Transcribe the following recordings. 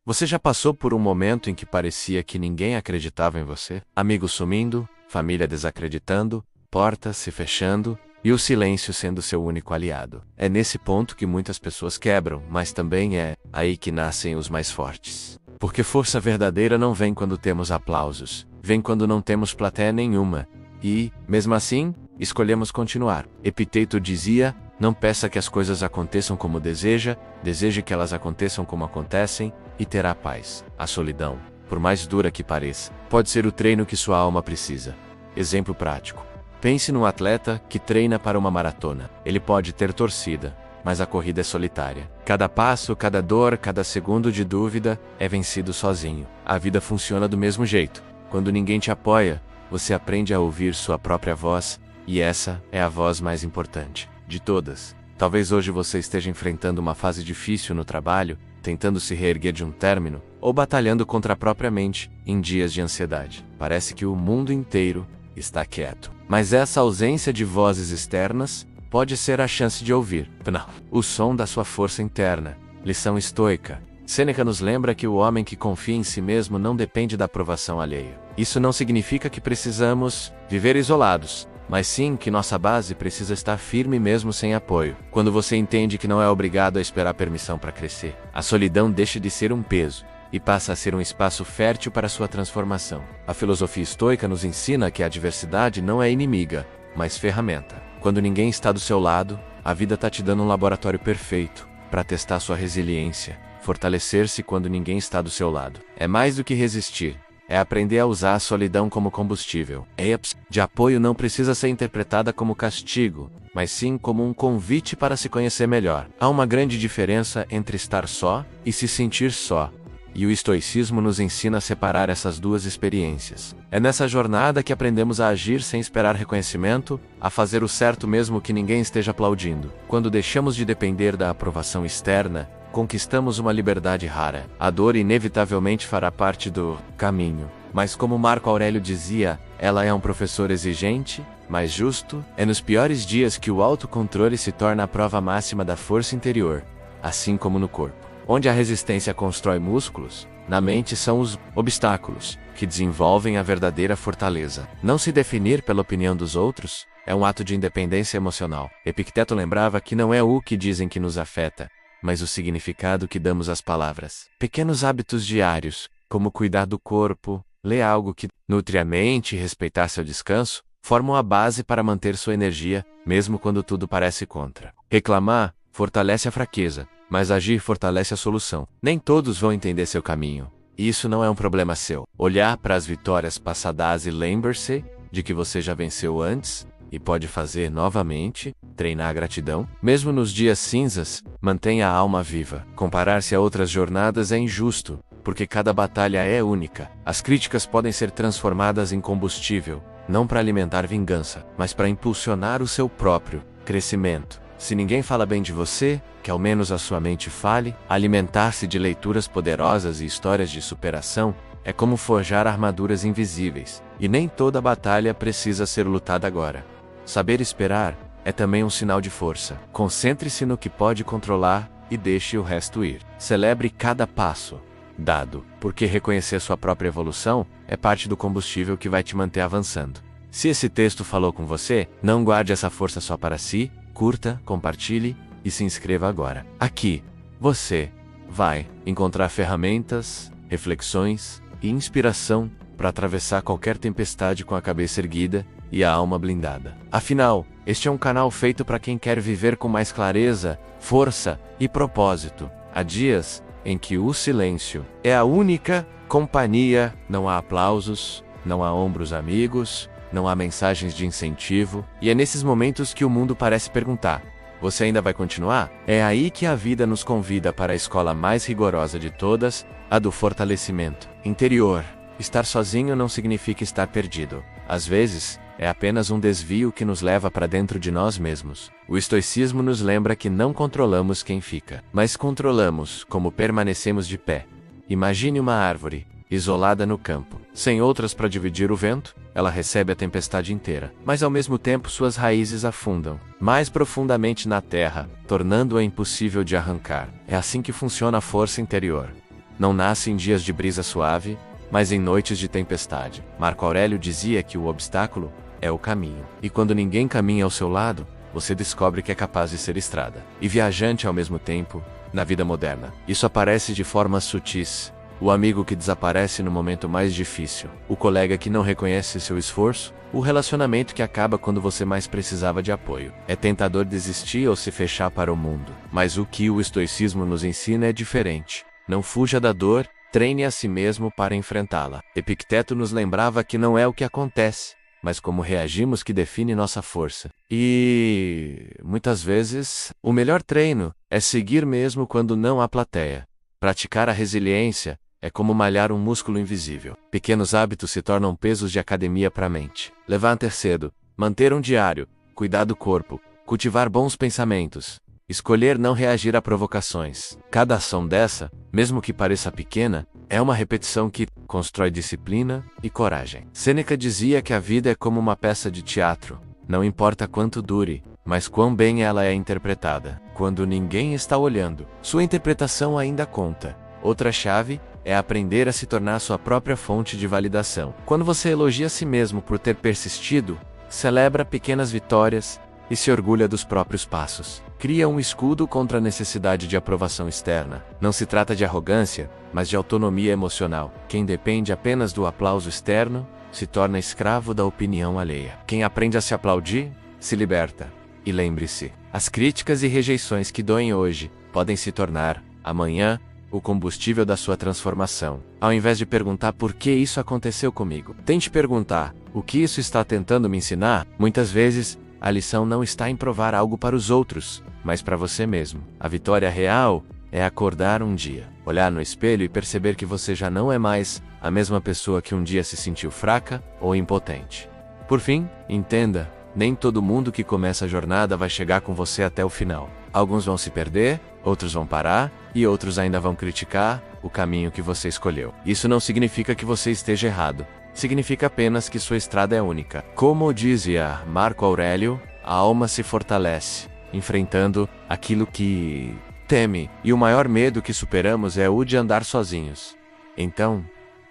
Você já passou por um momento em que parecia que ninguém acreditava em você? Amigos sumindo, família desacreditando, portas se fechando e o silêncio sendo seu único aliado. É nesse ponto que muitas pessoas quebram, mas também é aí que nascem os mais fortes. Porque força verdadeira não vem quando temos aplausos, vem quando não temos plateia nenhuma. E, mesmo assim, escolhemos continuar. Epiteto dizia: não peça que as coisas aconteçam como deseja, deseje que elas aconteçam como acontecem, e terá paz. A solidão, por mais dura que pareça, pode ser o treino que sua alma precisa. Exemplo prático. Pense num atleta que treina para uma maratona. Ele pode ter torcida, mas a corrida é solitária. Cada passo, cada dor, cada segundo de dúvida é vencido sozinho. A vida funciona do mesmo jeito. Quando ninguém te apoia, você aprende a ouvir sua própria voz, e essa é a voz mais importante de todas. Talvez hoje você esteja enfrentando uma fase difícil no trabalho, tentando se reerguer de um término, ou batalhando contra a própria mente em dias de ansiedade. Parece que o mundo inteiro está quieto. Mas essa ausência de vozes externas pode ser a chance de ouvir o som da sua força interna. Lição estoica. Sêneca nos lembra que o homem que confia em si mesmo não depende da aprovação alheia. Isso não significa que precisamos viver isolados, mas sim que nossa base precisa estar firme mesmo sem apoio. Quando você entende que não é obrigado a esperar permissão para crescer, a solidão deixa de ser um peso e passa a ser um espaço fértil para sua transformação. A filosofia estoica nos ensina que a adversidade não é inimiga, mas ferramenta. Quando ninguém está do seu lado, a vida está te dando um laboratório perfeito para testar sua resiliência. Fortalecer-se quando ninguém está do seu lado é mais do que resistir. É aprender a usar a solidão como combustível. A de apoio não precisa ser interpretada como castigo, mas sim como um convite para se conhecer melhor. Há uma grande diferença entre estar só e se sentir só, e o estoicismo nos ensina a separar essas duas experiências. É nessa jornada que aprendemos a agir sem esperar reconhecimento, a fazer o certo mesmo que ninguém esteja aplaudindo. Quando deixamos de depender da aprovação externa, conquistamos uma liberdade rara. A dor inevitavelmente fará parte do caminho. Mas como Marco Aurélio dizia, ela é um professor exigente, mas justo. É nos piores dias que o autocontrole se torna a prova máxima da força interior, assim como no corpo. Onde a resistência constrói músculos, na mente são os obstáculos que desenvolvem a verdadeira fortaleza. Não se definir pela opinião dos outros é um ato de independência emocional. Epicteto lembrava que não é o que dizem que nos afeta, mas o significado que damos às palavras. Pequenos hábitos diários, como cuidar do corpo, ler algo que nutre a mente e respeitar seu descanso, formam a base para manter sua energia, mesmo quando tudo parece contra. Reclamar fortalece a fraqueza, mas agir fortalece a solução. Nem todos vão entender seu caminho, e isso não é um problema seu. Olhar para as vitórias passadas e lembre-se de que você já venceu antes, e pode fazer novamente, treinar a gratidão. Mesmo nos dias cinzas, mantenha a alma viva. Comparar-se a outras jornadas é injusto, porque cada batalha é única. As críticas podem ser transformadas em combustível, não para alimentar vingança, mas para impulsionar o seu próprio crescimento. Se ninguém fala bem de você, que ao menos a sua mente fale. Alimentar-se de leituras poderosas e histórias de superação é como forjar armaduras invisíveis, e nem toda batalha precisa ser lutada agora. Saber esperar é também um sinal de força. Concentre-se no que pode controlar e deixe o resto ir. Celebre cada passo dado, porque reconhecer sua própria evolução é parte do combustível que vai te manter avançando. Se esse texto falou com você, não guarde essa força só para si, curta, compartilhe e se inscreva agora. Aqui, você vai encontrar ferramentas, reflexões e inspiração para atravessar qualquer tempestade com a cabeça erguida e a alma blindada. Afinal, este é um canal feito para quem quer viver com mais clareza, força e propósito. Há dias em que o silêncio é a única companhia, não há aplausos, não há ombros amigos, não há mensagens de incentivo, e é nesses momentos que o mundo parece perguntar: você ainda vai continuar? É aí que a vida nos convida para a escola mais rigorosa de todas, a do fortalecimento interior. Estar sozinho não significa estar perdido. Às vezes, é apenas um desvio que nos leva para dentro de nós mesmos. O estoicismo nos lembra que não controlamos quem fica, mas controlamos como permanecemos de pé. Imagine uma árvore, isolada no campo. Sem outras para dividir o vento, ela recebe a tempestade inteira, mas ao mesmo tempo suas raízes afundam mais profundamente na terra, tornando-a impossível de arrancar. É assim que funciona a força interior. não nasce em dias de brisa suave, mas em noites de tempestade. Marco Aurélio dizia que o obstáculo é o caminho. E quando ninguém caminha ao seu lado, você descobre que é capaz de ser estrada e viajante ao mesmo tempo, na vida moderna. Isso aparece de formas sutis. O amigo que desaparece no momento mais difícil, o colega que não reconhece seu esforço, o relacionamento que acaba quando você mais precisava de apoio. É tentador desistir ou se fechar para o mundo, mas o que o estoicismo nos ensina é diferente. Não fuja da dor, treine a si mesmo para enfrentá-la. Epicteto nos lembrava que não é o que acontece, mas como reagimos que define nossa força. E, muitas vezes, o melhor treino é seguir mesmo quando não há plateia. Praticar a resiliência é como malhar um músculo invisível. Pequenos hábitos se tornam pesos de academia para a mente. Levantar cedo, manter um diário, cuidar do corpo, cultivar bons pensamentos, escolher não reagir a provocações. Cada ação dessa, mesmo que pareça pequena, é uma repetição que constrói disciplina e coragem. Sêneca dizia que a vida é como uma peça de teatro. Não importa quanto dure, mas quão bem ela é interpretada. Quando ninguém está olhando, sua interpretação ainda conta. Outra chave é aprender a se tornar sua própria fonte de validação. Quando você elogia a si mesmo por ter persistido, celebra pequenas vitórias e se orgulha dos próprios passos. Cria um escudo contra a necessidade de aprovação externa. Não se trata de arrogância, mas de autonomia emocional. Quem depende apenas do aplauso externo se torna escravo da opinião alheia. Quem aprende a se aplaudir, se liberta. E lembre-se, as críticas e rejeições que doem hoje podem se tornar, amanhã, o combustível da sua transformação. Ao invés de perguntar por que isso aconteceu comigo, tente perguntar, o que isso está tentando me ensinar? Muitas vezes, a lição não está em provar algo para os outros, mas para você mesmo. A vitória real é acordar um dia, olhar no espelho e perceber que você já não é mais a mesma pessoa que um dia se sentiu fraca ou impotente. Por fim, entenda, nem todo mundo que começa a jornada vai chegar com você até o final. Alguns vão se perder, outros vão parar, e outros ainda vão criticar o caminho que você escolheu. Isso não significa que você esteja errado. Significa apenas que sua estrada é única. Como dizia Marco Aurélio, a alma se fortalece, enfrentando aquilo que teme, e o maior medo que superamos é o de andar sozinhos. Então,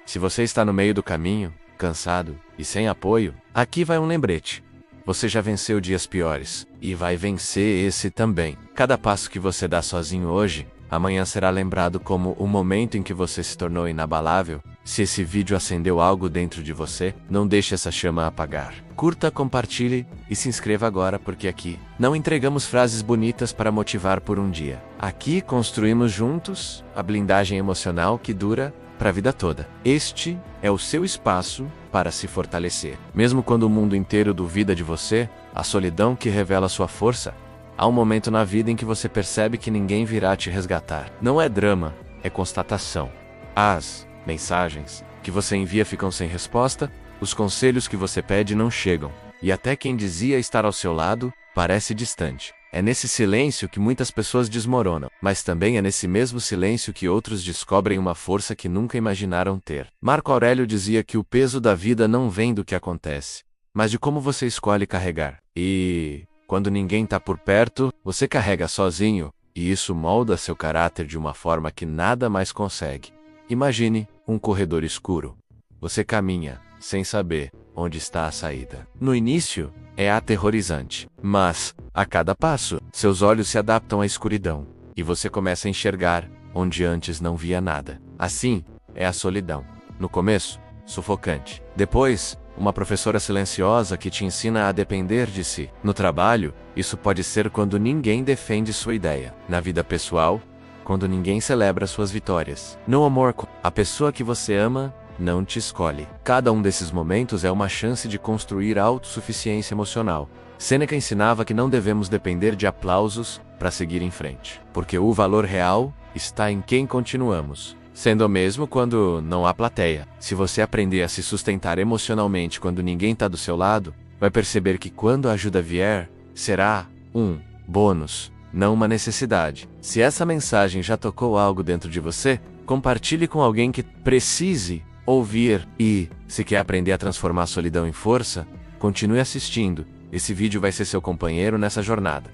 se você está no meio do caminho, cansado e sem apoio, aqui vai um lembrete. Você já venceu dias piores, e vai vencer esse também. Cada passo que você dá sozinho hoje, amanhã será lembrado como o momento em que você se tornou inabalável. Se esse vídeo acendeu algo dentro de você, não deixe essa chama apagar. Curta, compartilhe e se inscreva agora, porque aqui não entregamos frases bonitas para motivar por um dia. Aqui construímos juntos a blindagem emocional que dura para a vida toda. Este é o seu espaço para se fortalecer. Mesmo quando o mundo inteiro duvida de você, a solidão que revela sua força, há um momento na vida em que você percebe que ninguém virá te resgatar. Não é drama, é constatação. As mensagens que você envia ficam sem resposta, os conselhos que você pede não chegam, e até quem dizia estar ao seu lado parece distante. É nesse silêncio que muitas pessoas desmoronam, mas também é nesse mesmo silêncio que outros descobrem uma força que nunca imaginaram ter. Marco Aurélio dizia que o peso da vida não vem do que acontece, mas de como você escolhe carregar. E, quando ninguém está por perto, você carrega sozinho, e isso molda seu caráter de uma forma que nada mais consegue. Imagine um corredor escuro. Você caminha, sem saber onde está a saída. No início, é aterrorizante, mas, a cada passo, seus olhos se adaptam à escuridão, e você começa a enxergar onde antes não via nada. Assim, é a solidão. No começo, sufocante. Depois, uma professora silenciosa que te ensina a depender de si. No trabalho, isso pode ser quando ninguém defende sua ideia. Na vida pessoal, quando ninguém celebra suas vitórias. No amor, a pessoa que você ama não te escolhe. Cada um desses momentos é uma chance de construir autossuficiência emocional. Sêneca ensinava que não devemos depender de aplausos para seguir em frente, porque o valor real está em quem continuamos, sendo mesmo quando não há plateia. Se você aprender a se sustentar emocionalmente quando ninguém está do seu lado, vai perceber que quando a ajuda vier, será um bônus, não uma necessidade. Se essa mensagem já tocou algo dentro de você, compartilhe com alguém que precise ouvir. E, se quer aprender a transformar a solidão em força, continue assistindo. Esse vídeo vai ser seu companheiro nessa jornada.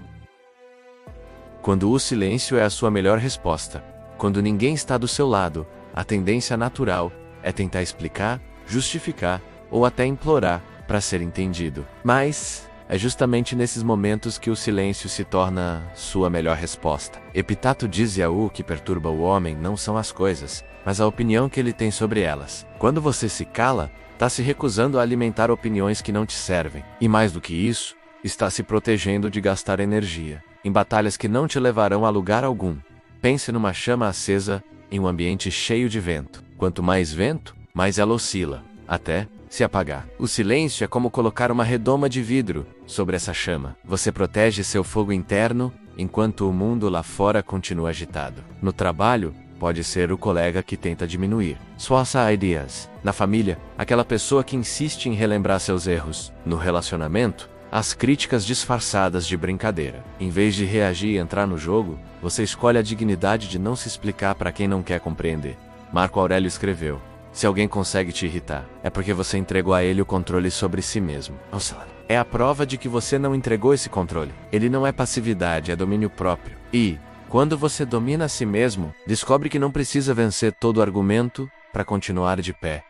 Quando o silêncio é a sua melhor resposta, quando ninguém está do seu lado, a tendência natural é tentar explicar, justificar ou até implorar para ser entendido. Mas é justamente nesses momentos que o silêncio se torna sua melhor resposta. Epitato dizia: o que perturba o homem não são as coisas, mas a opinião que ele tem sobre elas. Quando você se cala, está se recusando a alimentar opiniões que não te servem. E mais do que isso, está se protegendo de gastar energia em batalhas que não te levarão a lugar algum. Pense numa chama acesa em um ambiente cheio de vento. Quanto mais vento, mais ela oscila, até se apagar. O silêncio é como colocar uma redoma de vidro sobre essa chama. Você protege seu fogo interno, enquanto o mundo lá fora continua agitado. No trabalho, pode ser o colega que tenta diminuir suas ideias. Na família, aquela pessoa que insiste em relembrar seus erros. No relacionamento, as críticas disfarçadas de brincadeira. Em vez de reagir e entrar no jogo, você escolhe a dignidade de não se explicar para quem não quer compreender. Marco Aurélio escreveu: se alguém consegue te irritar, é porque você entregou a ele o controle sobre si mesmo. É a prova de que você não entregou esse controle. Ele não é passividade, é domínio próprio. E, quando você domina a si mesmo, descobre que não precisa vencer todo argumento para continuar de pé.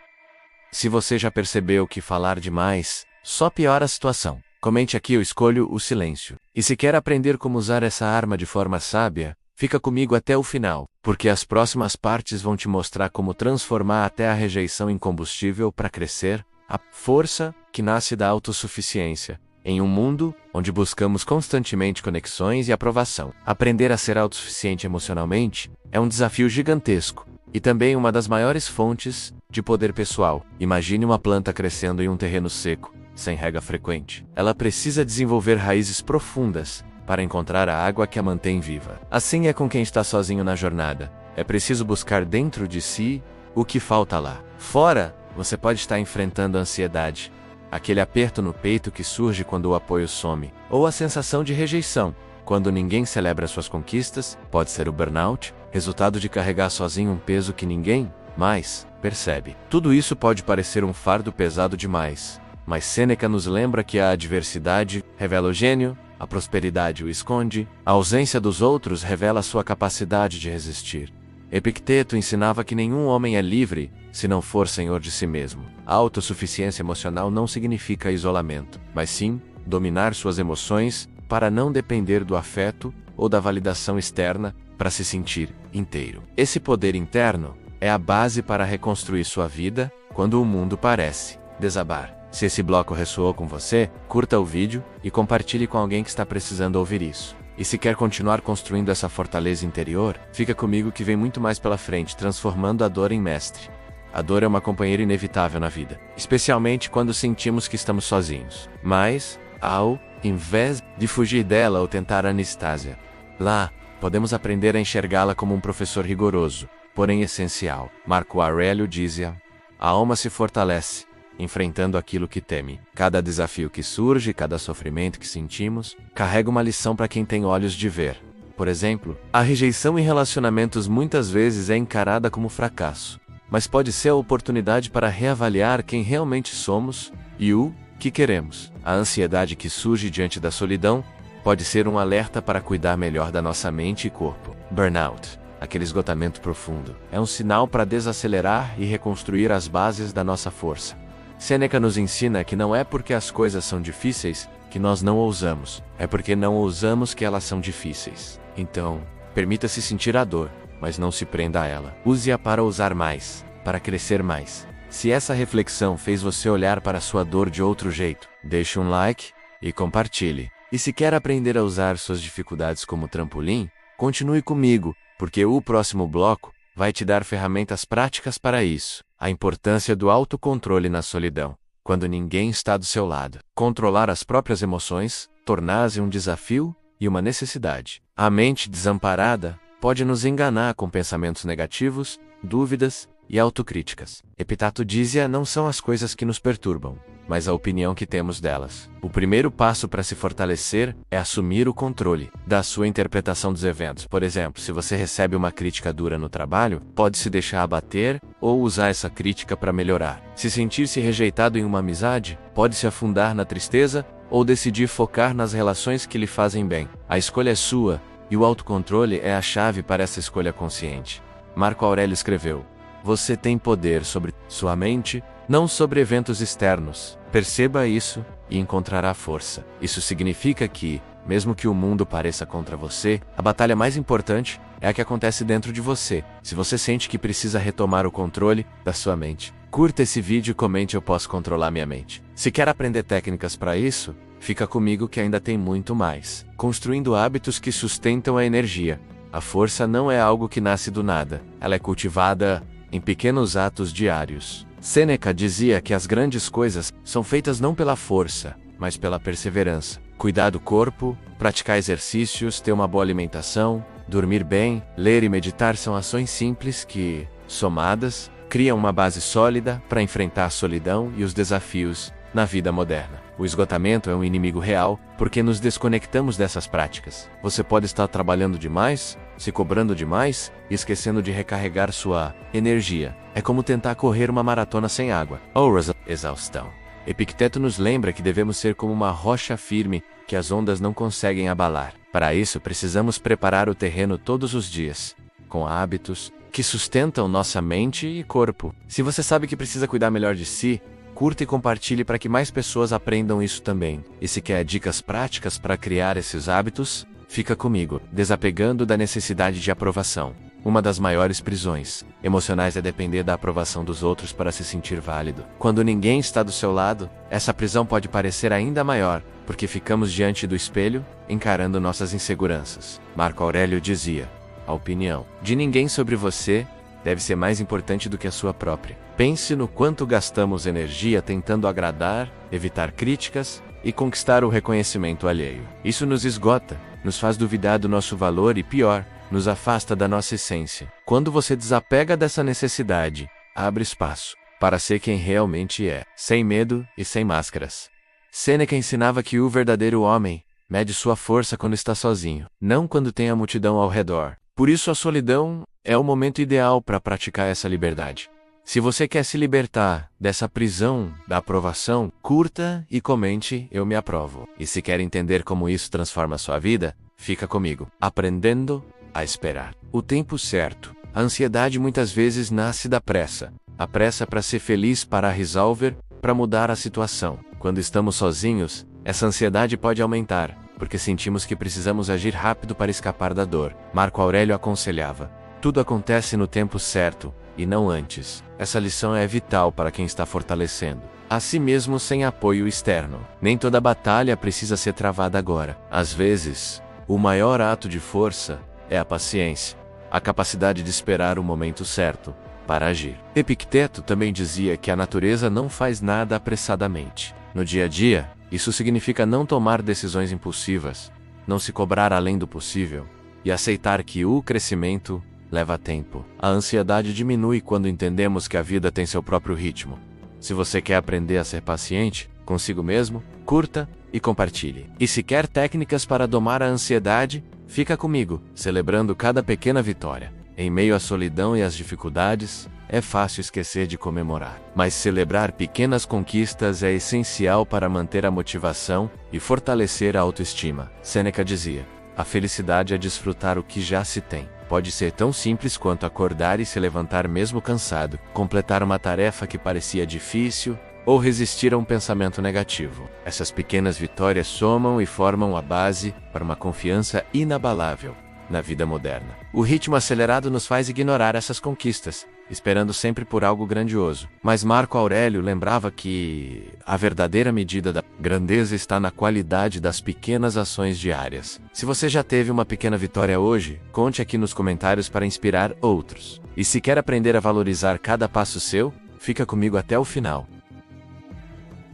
Se você já percebeu que falar demais só piora a situação, comente aqui: eu escolho o silêncio. E se quer aprender como usar essa arma de forma sábia, fica comigo até o final, porque as próximas partes vão te mostrar como transformar até a rejeição em combustível para crescer, a força que nasce da autossuficiência, em um mundo onde buscamos constantemente conexões e aprovação. Aprender a ser autossuficiente emocionalmente é um desafio gigantesco, e também uma das maiores fontes de poder pessoal. Imagine uma planta crescendo em um terreno seco, sem rega frequente. Ela precisa desenvolver raízes profundas para encontrar a água que a mantém viva. Assim é com quem está sozinho na jornada. É preciso buscar dentro de si o que falta lá. Fora, você pode estar enfrentando a ansiedade, aquele aperto no peito que surge quando o apoio some, ou a sensação de rejeição, quando ninguém celebra suas conquistas. Pode ser o burnout, resultado de carregar sozinho um peso que ninguém mais percebe. Tudo isso pode parecer um fardo pesado demais, mas Sêneca nos lembra que a adversidade revela o gênio, a prosperidade o esconde, a ausência dos outros revela sua capacidade de resistir. Epicteto ensinava que nenhum homem é livre se não for senhor de si mesmo. A autossuficiência emocional não significa isolamento, mas sim dominar suas emoções para não depender do afeto ou da validação externa para se sentir inteiro. Esse poder interno é a base para reconstruir sua vida quando o mundo parece desabar. Se esse bloco ressoou com você, curta o vídeo e compartilhe com alguém que está precisando ouvir isso. E se quer continuar construindo essa fortaleza interior, fica comigo que vem muito mais pela frente, transformando a dor em mestre. A dor é uma companheira inevitável na vida, especialmente quando sentimos que estamos sozinhos. Mas, ao invés de fugir dela ou tentar anestásia, lá, podemos aprender a enxergá-la como um professor rigoroso, porém essencial. Marco Aurélio dizia: a alma se fortalece enfrentando aquilo que teme. Cada desafio que surge, cada sofrimento que sentimos, carrega uma lição para quem tem olhos de ver. Por exemplo, a rejeição em relacionamentos muitas vezes é encarada como fracasso, mas pode ser a oportunidade para reavaliar quem realmente somos e o que queremos. A ansiedade que surge diante da solidão pode ser um alerta para cuidar melhor da nossa mente e corpo. Burnout, aquele esgotamento profundo, é um sinal para desacelerar e reconstruir as bases da nossa força. Sêneca nos ensina que não é porque as coisas são difíceis que nós não ousamos, é porque não ousamos que elas são difíceis. Então, permita-se sentir a dor, mas não se prenda a ela. Use-a para ousar mais, para crescer mais. Se essa reflexão fez você olhar para a sua dor de outro jeito, deixe um like e compartilhe. E se quer aprender a usar suas dificuldades como trampolim, continue comigo, porque o próximo bloco vai te dar ferramentas práticas para isso. A importância do autocontrole na solidão, quando ninguém está do seu lado. Controlar as próprias emoções torna-se um desafio e uma necessidade. A mente desamparada pode nos enganar com pensamentos negativos, dúvidas e autocríticas. Epitato dizia: não são as coisas que nos perturbam, mas a opinião que temos delas. O primeiro passo para se fortalecer é assumir o controle da sua interpretação dos eventos. Por exemplo, se você recebe uma crítica dura no trabalho, pode se deixar abater ou usar essa crítica para melhorar. Se sentir-se rejeitado em uma amizade, pode se afundar na tristeza ou decidir focar nas relações que lhe fazem bem. A escolha é sua, e o autocontrole é a chave para essa escolha consciente. Marco Aurélio escreveu: Você tem poder sobre sua mente, não sobre eventos externos. Perceba isso e encontrará força. Isso significa que, mesmo que o mundo pareça contra você, a batalha mais importante é a que acontece dentro de você. Se você sente que precisa retomar o controle da sua mente, curta esse vídeo e comente: eu posso controlar minha mente. Se quer aprender técnicas para isso, fica comigo que ainda tem muito mais. Construindo hábitos que sustentam a energia. A força não é algo que nasce do nada. Ela é cultivada em pequenos atos diários. Sêneca dizia que as grandes coisas são feitas não pela força, mas pela perseverança. Cuidar do corpo, praticar exercícios, ter uma boa alimentação, dormir bem, ler e meditar são ações simples que, somadas, criam uma base sólida para enfrentar a solidão e os desafios na vida moderna. O esgotamento é um inimigo real porque nos desconectamos dessas práticas. Você pode estar trabalhando demais, se cobrando demais e esquecendo de recarregar sua energia. É como tentar correr uma maratona sem água ou exaustão. Epicteto nos lembra que devemos ser como uma rocha firme que as ondas não conseguem abalar. Para isso, precisamos preparar o terreno todos os dias, com hábitos que sustentam nossa mente e corpo. Se você sabe que precisa cuidar melhor de si, curta e compartilhe para que mais pessoas aprendam isso também. E se quer dicas práticas para criar esses hábitos, fica comigo. Desapegando da necessidade de aprovação. Uma das maiores prisões emocionais é depender da aprovação dos outros para se sentir válido. Quando ninguém está do seu lado, essa prisão pode parecer ainda maior, porque ficamos diante do espelho, encarando nossas inseguranças. Marco Aurélio dizia: a opinião de ninguém sobre você deve ser mais importante do que a sua própria. Pense no quanto gastamos energia tentando agradar, evitar críticas e conquistar o reconhecimento alheio. Isso nos esgota, nos faz duvidar do nosso valor e, pior, nos afasta da nossa essência. Quando você desapega dessa necessidade, abre espaço para ser quem realmente é, sem medo e sem máscaras. Sêneca ensinava que o verdadeiro homem mede sua força quando está sozinho, não quando tem a multidão ao redor. Por isso a solidão é o momento ideal para praticar essa liberdade. Se você quer se libertar dessa prisão da aprovação, curta e comente "eu me aprovo". E se quer entender como isso transforma a sua vida, fica comigo. Aprendendo a esperar o tempo certo. A ansiedade muitas vezes nasce da pressa. A pressa para ser feliz, para resolver, para mudar a situação. Quando estamos sozinhos, essa ansiedade pode aumentar, porque sentimos que precisamos agir rápido para escapar da dor. Marco Aurélio aconselhava: tudo acontece no tempo certo, e não antes. Essa lição é vital para quem está fortalecendo a si mesmo sem apoio externo. Nem toda batalha precisa ser travada agora. Às vezes, o maior ato de força é a paciência, a capacidade de esperar o momento certo para agir. Epicteto também dizia que a natureza não faz nada apressadamente. No dia a dia, isso significa não tomar decisões impulsivas, não se cobrar além do possível e aceitar que o crescimento leva tempo. A ansiedade diminui quando entendemos que a vida tem seu próprio ritmo. Se você quer aprender a ser paciente consigo mesmo, curta e compartilhe. E se quer técnicas para domar a ansiedade, fica comigo, celebrando cada pequena vitória. Em meio à solidão e às dificuldades, é fácil esquecer de comemorar. Mas celebrar pequenas conquistas é essencial para manter a motivação e fortalecer a autoestima. Sêneca dizia: a felicidade é desfrutar o que já se tem. Pode ser tão simples quanto acordar e se levantar mesmo cansado, completar uma tarefa que parecia difícil, ou resistir a um pensamento negativo. Essas pequenas vitórias somam e formam a base para uma confiança inabalável na vida moderna. O ritmo acelerado nos faz ignorar essas conquistas, esperando sempre por algo grandioso. Mas Marco Aurélio lembrava que a verdadeira medida da grandeza está na qualidade das pequenas ações diárias. Se você já teve uma pequena vitória hoje, conte aqui nos comentários para inspirar outros. E se quer aprender a valorizar cada passo seu, fica comigo até o final.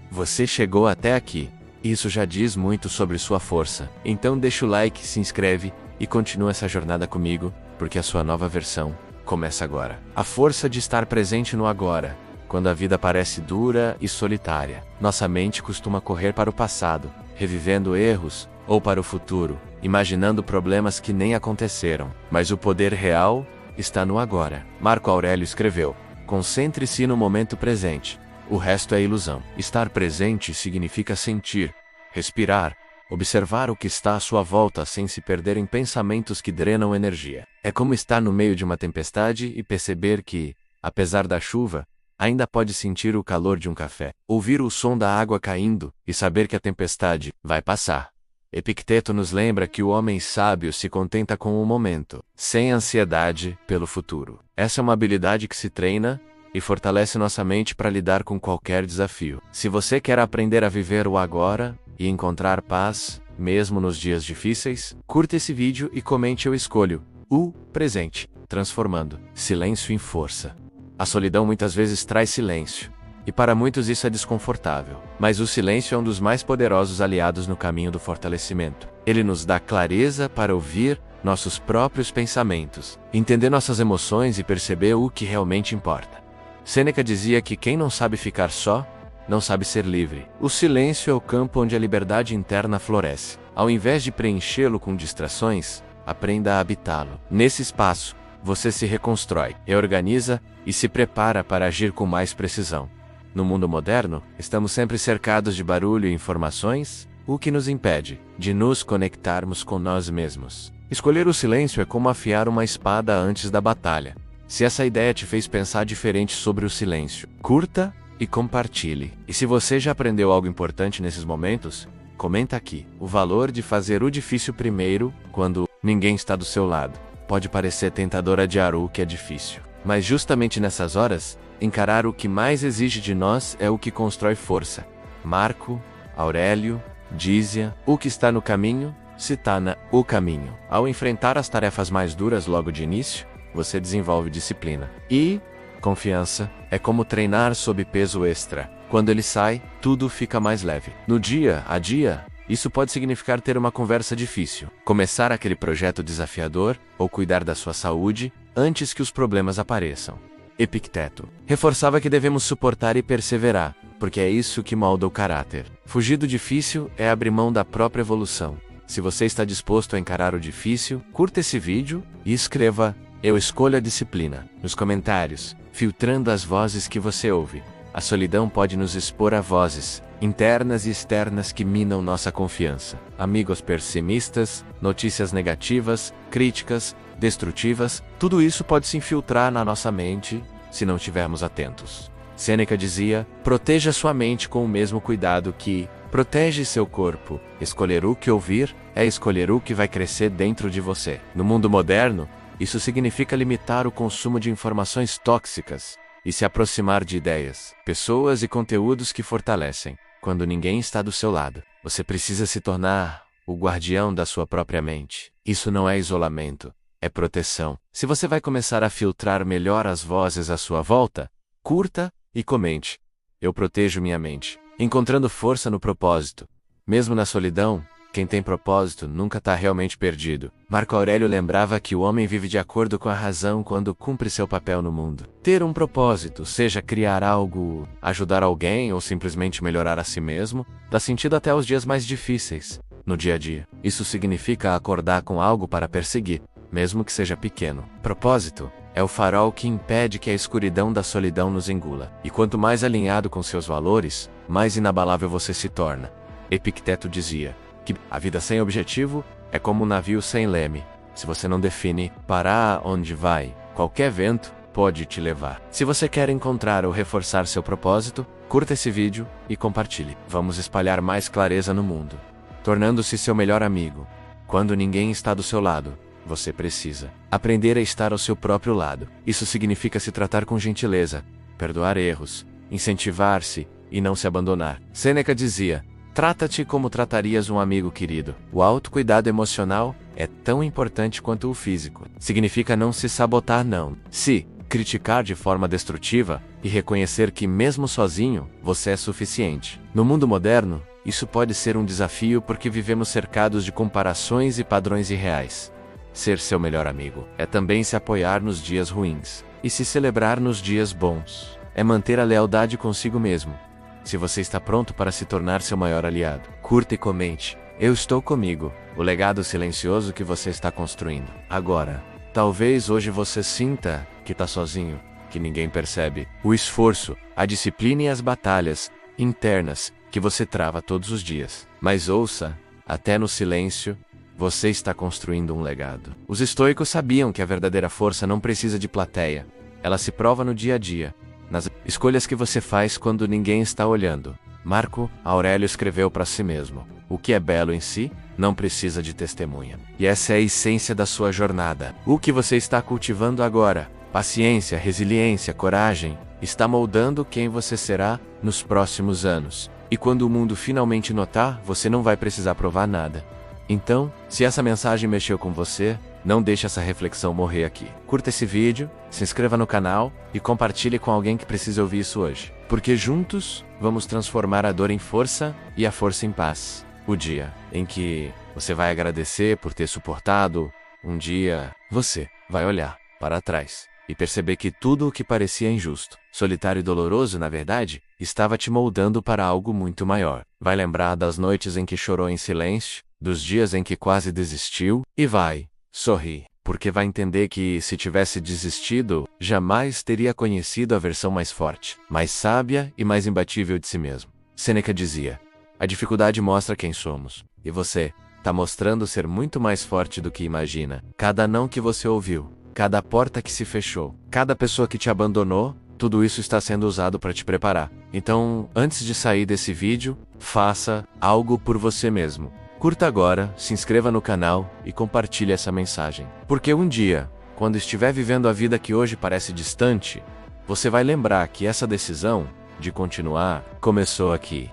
Você chegou até aqui. Isso já diz muito sobre sua força. Então deixa o like, se inscreve e continua essa jornada comigo, porque a sua nova versão começa agora. A força de estar presente no agora. Quando a vida parece dura e solitária, nossa mente costuma correr para o passado, revivendo erros, ou para o futuro, imaginando problemas que nem aconteceram. Mas o poder real está no agora. Marco Aurélio escreveu: concentre-se no momento presente. O resto é ilusão. Estar presente significa sentir, respirar, observar o que está à sua volta sem se perder em pensamentos que drenam energia. É como estar no meio de uma tempestade e perceber que, Apesar da chuva, ainda pode sentir o calor de um café, ouvir o som da água caindo e saber que a tempestade vai passar. Epicteto nos lembra que o homem sábio se contenta com o momento, sem ansiedade pelo futuro. Essa é uma habilidade que se treina e fortalece nossa mente para lidar com qualquer desafio. Se você quer aprender a viver o agora e encontrar paz, mesmo nos dias difíceis, curta esse vídeo e comente "Eu escolho o presente", transformando silêncio em força. A solidão muitas vezes traz silêncio, e para muitos isso é desconfortável. Mas o silêncio é um dos mais poderosos aliados no caminho do fortalecimento. Ele nos dá clareza para ouvir nossos próprios pensamentos, entender nossas emoções e perceber o que realmente importa. Sêneca dizia que quem não sabe ficar só, não sabe ser livre. O silêncio é o campo onde a liberdade interna floresce. Ao invés de preenchê-lo com distrações, aprenda a habitá-lo. Nesse espaço, você se reconstrói, reorganiza e se prepara para agir com mais precisão. No mundo moderno, estamos sempre cercados de barulho e informações, o que nos impede de nos conectarmos com nós mesmos. Escolher o silêncio é como afiar uma espada antes da batalha. Se essa ideia te fez pensar diferente sobre o silêncio, curta e compartilhe. E se você já aprendeu algo importante nesses momentos, comenta aqui. O valor de fazer o difícil primeiro, quando ninguém está do seu lado. Pode parecer tentador adiar o que é difícil, mas justamente nessas horas, encarar o que mais exige de nós é o que constrói força. Marco Aurélio dizia: o que está no caminho, se está o caminho. Ao enfrentar as tarefas mais duras logo de início, você desenvolve disciplina. E confiança é como treinar sob peso extra. Quando ele sai, tudo fica mais leve. No dia a dia, isso pode significar ter uma conversa difícil, começar aquele projeto desafiador ou cuidar da sua saúde antes que os problemas apareçam. Epicteto reforçava que devemos suportar e perseverar, porque é isso que molda o caráter. Fugir do difícil é abrir mão da própria evolução. Se você está disposto a encarar o difícil, curta esse vídeo e escreva "Eu escolho a disciplina" nos comentários, filtrando as vozes que você ouve. A solidão pode nos expor a vozes internas e externas que minam nossa confiança. Amigos pessimistas, notícias negativas, críticas, destrutivas, tudo isso pode se infiltrar na nossa mente se não estivermos atentos. Sêneca dizia: proteja sua mente com o mesmo cuidado que protege seu corpo. Escolher o que ouvir é escolher o que vai crescer dentro de você. No mundo moderno, isso significa limitar o consumo de informações tóxicas e se aproximar de ideias, pessoas e conteúdos que fortalecem. Quando ninguém está do seu lado, você precisa se tornar o guardião da sua própria mente. Isso não é isolamento, é proteção. Se você vai começar a filtrar melhor as vozes à sua volta, curta e comente. Eu protejo minha mente, encontrando força no propósito. Mesmo na solidão, quem tem propósito nunca está realmente perdido. Marco Aurélio lembrava que o homem vive de acordo com a razão quando cumpre seu papel no mundo. Ter um propósito, seja criar algo, ajudar alguém ou simplesmente melhorar a si mesmo, dá sentido até aos dias mais difíceis. No dia a dia, isso significa acordar com algo para perseguir, mesmo que seja pequeno. Propósito é o farol que impede que a escuridão da solidão nos engula. E quanto mais alinhado com seus valores, mais inabalável você se torna. Epicteto dizia que a vida sem objetivo é como um navio sem leme. Se você não define para onde vai, qualquer vento pode te levar. Se você quer encontrar ou reforçar seu propósito, curta esse vídeo e compartilhe. Vamos espalhar mais clareza no mundo, tornando-se seu melhor amigo. Quando ninguém está do seu lado, você precisa aprender a estar ao seu próprio lado. Isso significa se tratar com gentileza, perdoar erros, incentivar-se e não se abandonar. Sêneca dizia: trata-te como tratarias um amigo querido. O autocuidado emocional é tão importante quanto o físico. Significa não se sabotar, não se criticar de forma destrutiva e reconhecer que mesmo sozinho, você é suficiente. No mundo moderno, isso pode ser um desafio porque vivemos cercados de comparações e padrões irreais. Ser seu melhor amigo é também se apoiar nos dias ruins e se celebrar nos dias bons. É manter a lealdade consigo mesmo. Se você está pronto para se tornar seu maior aliado, curta e comente. Eu estou comigo, o legado silencioso que você está construindo. Agora, talvez hoje você sinta que está sozinho, que ninguém percebe o esforço, a disciplina e as batalhas internas que você trava todos os dias. Mas ouça, até no silêncio, você está construindo um legado. Os estoicos sabiam que a verdadeira força não precisa de plateia, ela se prova no dia a dia, nas escolhas que você faz quando ninguém está olhando. Marco Aurélio escreveu para si mesmo: o que é belo em si, não precisa de testemunha. E essa é a essência da sua jornada. O que você está cultivando agora, paciência, resiliência, coragem, está moldando quem você será nos próximos anos. E quando o mundo finalmente notar, você não vai precisar provar nada. Então, se essa mensagem mexeu com você, não deixe essa reflexão morrer aqui. Curta esse vídeo, se inscreva no canal e compartilhe com alguém que precisa ouvir isso hoje. Porque juntos, vamos transformar a dor em força e a força em paz. O dia em que você vai agradecer por ter suportado, um dia você vai olhar para trás e perceber que tudo o que parecia injusto, solitário e doloroso, na verdade, estava te moldando para algo muito maior. Vai lembrar das noites em que chorou em silêncio, dos dias em que quase desistiu, e vai sorrir, porque vai entender que, se tivesse desistido, jamais teria conhecido a versão mais forte, mais sábia e mais imbatível de si mesmo. Sêneca dizia: a dificuldade mostra quem somos, e você está mostrando ser muito mais forte do que imagina. Cada não que você ouviu, cada porta que se fechou, cada pessoa que te abandonou, tudo isso está sendo usado para te preparar. Então, antes de sair desse vídeo, faça algo por você mesmo. Curta agora, se inscreva no canal e compartilhe essa mensagem. Porque um dia, quando estiver vivendo a vida que hoje parece distante, você vai lembrar que essa decisão de continuar começou aqui.